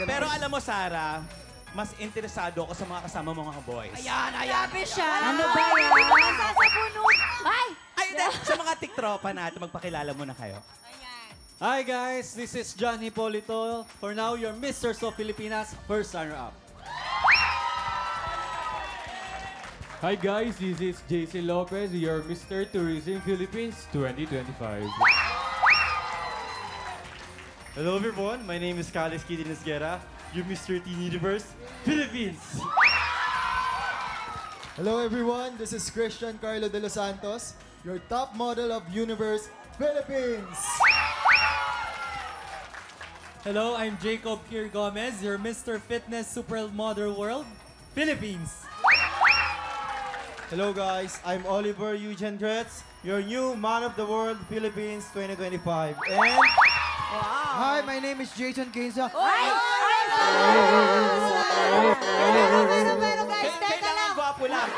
Pero alam mo, Sarah, mas interesado ako sa mga kasama mo mga boys. Ayan, ayan. Sabi siya. Ano ba yan? Nasasabunod. Ay! Ay, hindi. Sa mga tiktropa natin, magpakilala muna kayo. Hi guys, this is John Hipolito. For now, you're Mr. So Filipinas, first runner-up. Hi guys, this is JC Lopez, your Mr. Tourism Philippines 2025. Hello everyone, my name is Carlos Kitty Nesguera, your Mr. Teen Universe, Philippines! Hello everyone, this is Christian Carlo de los Santos, your top model of Universe, Philippines! Hello, I'm Jacob Kier Gomez, your Mr. Fitness Supermodel World, Philippines. Hello guys, I'm Oliver Eugen Dretz, your new Man of the World, Philippines 2025. And... Hi, my name is Jason Quinza. Ay! Kailangan gwapo lang.